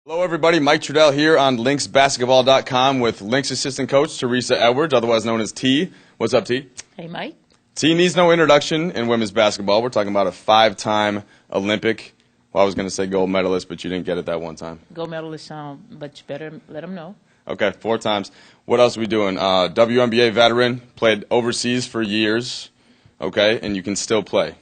Hello, everybody. Mike Trudell here on LynxBasketball.com with Lynx assistant coach Teresa Edwards, otherwise known as T. What's up, T? Hey, Mike. T needs no introduction in women's basketball. We're talking about a 5-time Olympic. Well, I was going to say gold medalist, but you didn't get it that one time. Gold medalist sound, but you better let them know. Okay, 4 times. What else are we doing? WNBA veteran, played overseas for years, okay, and you can still play.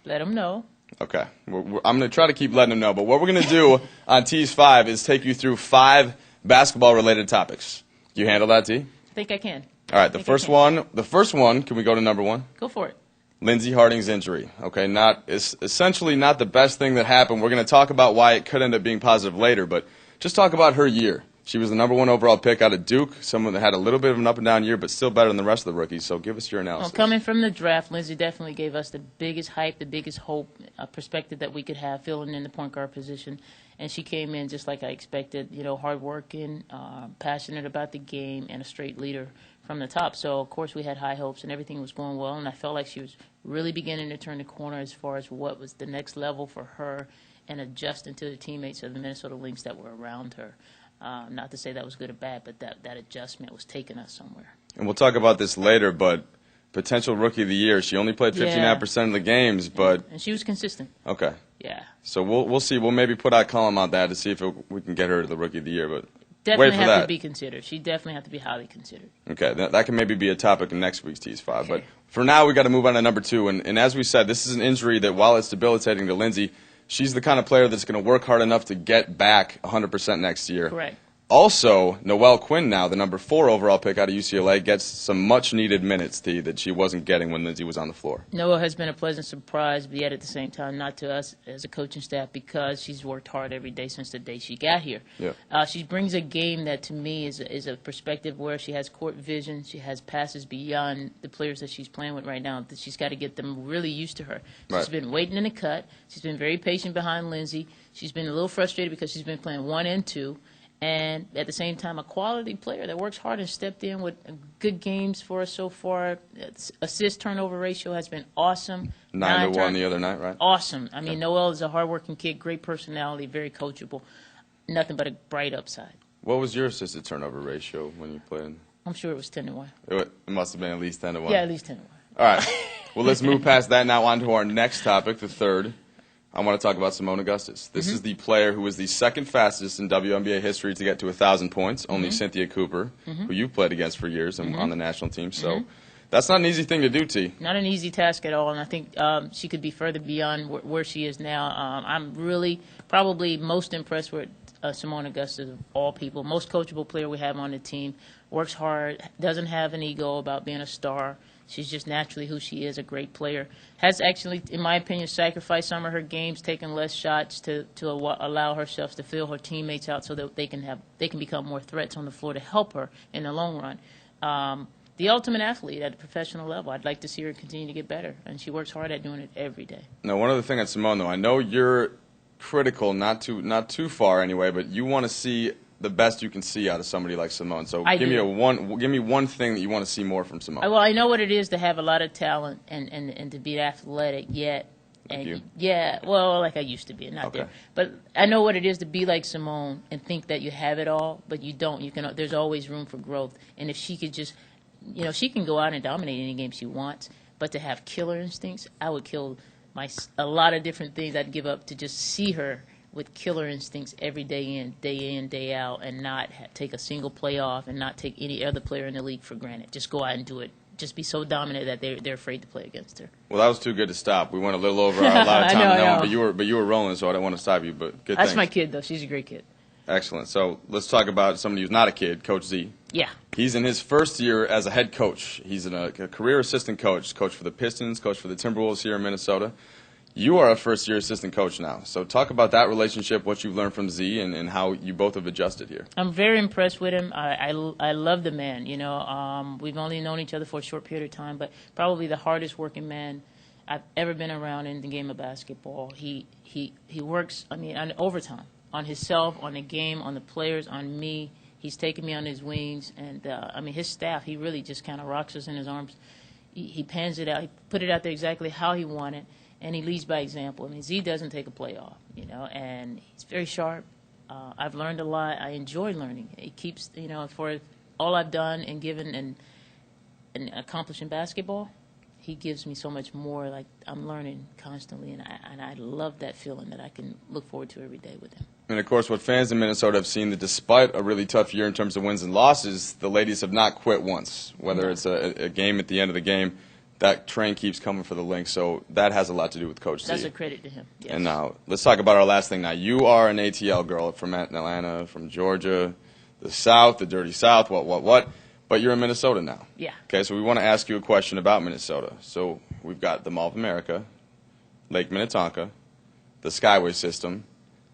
Let them know. Okay. I'm going to try to keep letting them know, but what we're going to do on T's 5 is take you through 5 basketball-related topics. Can you handle that, T? I think I can. All right, the first one, can we go to number 1? Go for it. Lindsey Harding's injury. Okay, it's essentially not the best thing that happened. We're going to talk about why it could end up being positive later, but just talk about her year. She was the number 1 overall pick out of Duke, someone that had a little bit of an up-and-down year, but still better than the rest of the rookies. So give us your analysis. Well, coming from the draft, Lindsey definitely gave us the biggest hype, the biggest hope, perspective that we could have filling in the point guard position. And she came in just like I expected, hardworking, passionate about the game, and a straight leader from the top. So, of course, we had high hopes, and everything was going well. And I felt like she was really beginning to turn the corner as far as what was the next level for her and adjusting to the teammates of the Minnesota Lynx that were around her. Not to say that was good or bad, but that adjustment was taking us somewhere. And we'll talk about this later, but potential rookie of the year. She only played 59% of the games, but and she was consistent. Okay. Yeah. So we'll see. We'll maybe put out a column on that to see if we can get her to the rookie of the year, but definitely wait for have that. to be considered. She definitely have to be highly considered. Okay, that can maybe be a topic in next week's T's 5. Okay. But for now, we got to move on to number 2. And as we said, this is an injury that, while it's debilitating to Lindsey, she's the kind of player that's going to work hard enough to get back 100% next year. Correct. Also, Noelle Quinn, now the number 4 overall pick out of UCLA, gets some much-needed minutes, T, that she wasn't getting when Lindsey was on the floor. Noelle has been a pleasant surprise, but yet at the same time not to us as a coaching staff because she's worked hard every day since the day she got here. Yeah. She brings a game that to me is a perspective where she has court vision, she has passes beyond the players that she's playing with right now. That she's got to get them really used to her. She's been waiting in the cut. She's been very patient behind Lindsey. She's been a little frustrated because she's been playing 1 and 2. And at the same time, a quality player that works hard and stepped in with good games for us so far. Assist-turnover ratio has been awesome. 9-1 the other night, right? Awesome. I mean, Noelle is a hard-working kid, great personality, very coachable. Nothing but a bright upside. What was your assisted turnover ratio when you played? I'm sure it was 10-1. It must have been at least 10-1. Yeah, at least 10-1. All right. Well, let's move past that now on to our next topic, the third. I want to talk about Seimone Augustus. This is the player who was the second fastest in WNBA history to get to 1,000 points, only Cynthia Cooper, who you've played against for years and on the national team. So that's not an easy thing to do, T. Not an easy task at all, and I think she could be further beyond where she is now. I'm really probably most impressed with Seimone Augustus of all people. Most coachable player we have on the team. Works hard, doesn't have an ego about being a star. She's just naturally who she is, a great player. Has actually, in my opinion, sacrificed some of her games, taking less shots to allow herself to fill her teammates out so that they can become more threats on the floor to help her in the long run. The ultimate athlete at a professional level. I'd like to see her continue to get better, and she works hard at doing it every day. Now, one other thing at Seimone, though, I know you're critical, not too far anyway, but you want to see the best you can see out of somebody like Seimone. So give me one thing that you want to see more from Seimone. Well, I know what it is to have a lot of talent and to be athletic yet. Like you? Yeah, well, like I used to be, not there. But I know what it is to be like Seimone and think that you have it all, but you don't. There's always room for growth. And if she could just, she can go out and dominate any game she wants, but to have killer instincts, I would kill a lot of different things I'd give up to just see her with killer instincts every day in, day out, and not take a single play off and not take any other player in the league for granted. Just go out and do it. Just be so dominant that they're afraid to play against her. Well, that was too good to stop. We went a little over our allotted time on that one, but you were rolling, so I didn't want to stop you. But good. That's my kid, though. She's a great kid. Excellent. So let's talk about somebody who's not a kid, Coach Z. Yeah. He's in his first year as a head coach. He's a career assistant coach for the Pistons, coach for the Timberwolves here in Minnesota. You are a first-year assistant coach now. So talk about that relationship, what you've learned from Z, and how you both have adjusted here. I'm very impressed with him. I love the man. We've only known each other for a short period of time, but probably the hardest working man I've ever been around in the game of basketball. He works, on overtime, on himself, on the game, on the players, on me. He's taken me on his wings, and his staff, he really just kind of rocks us in his arms. He pans it out. He put it out there exactly how he wanted. And he leads by example. Z doesn't take a play off, and he's very sharp. I've learned a lot. I enjoy learning. It keeps, for all I've done and given and accomplished in basketball, he gives me so much more. Like, I'm learning constantly, and I love that feeling that I can look forward to every day with him. And, of course, what fans in Minnesota have seen that despite a really tough year in terms of wins and losses, the ladies have not quit once, whether it's a game at the end of the game. That train keeps coming for the Lynx, so that has a lot to do with Coach T. That's a credit to him. Yes. And now, let's talk about our last thing. Now, you are an ATL girl from Atlanta, from Georgia, the South, the dirty South, what. But you're in Minnesota now. Yeah. Okay, so we want to ask you a question about Minnesota. So we've got the Mall of America, Lake Minnetonka, the Skyway System,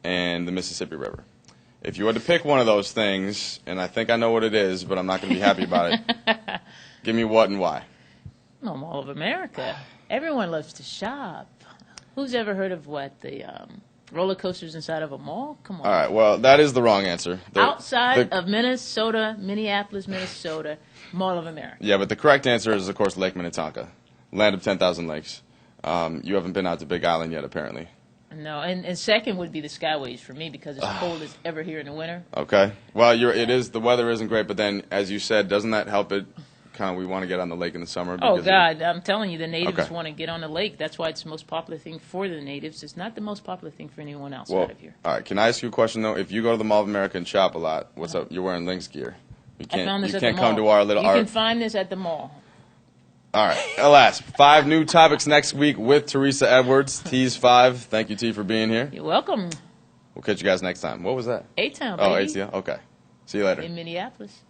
and the Mississippi River. If you had to pick one of those things, and I think I know what it is, but I'm not going to be happy about it, give me what and why. No, Mall of America. Everyone loves to shop. Who's ever heard of the roller coasters inside of a mall? Come on. All right, well, that is the wrong answer. Outside of Minnesota, Minneapolis, Minnesota, Mall of America. Yeah, but the correct answer is, of course, Lake Minnetonka, land of 10,000 lakes. You haven't been out to Big Island yet, apparently. No, and second would be the Skyways for me because it's cold as ever here in the winter. Okay. Well, the weather isn't great, but then, as you said, doesn't that help it? Kind of, we want to get on the lake in the summer. Oh, God, I'm telling you, the natives want to get on the lake. That's why it's the most popular thing for the natives. It's not the most popular thing for anyone else out of here. All right, can I ask you a question, though? If you go to the Mall of America and shop a lot, what's up? You're wearing Lynx gear. You can't come to our little You can find this at the mall. All right, alas, 5 new topics next week with Teresa Edwards. T's 5. Thank you, T, for being here. You're welcome. We'll catch you guys next time. What was that? A-Town, baby. baby. A-Town, okay. See you later. In Minneapolis.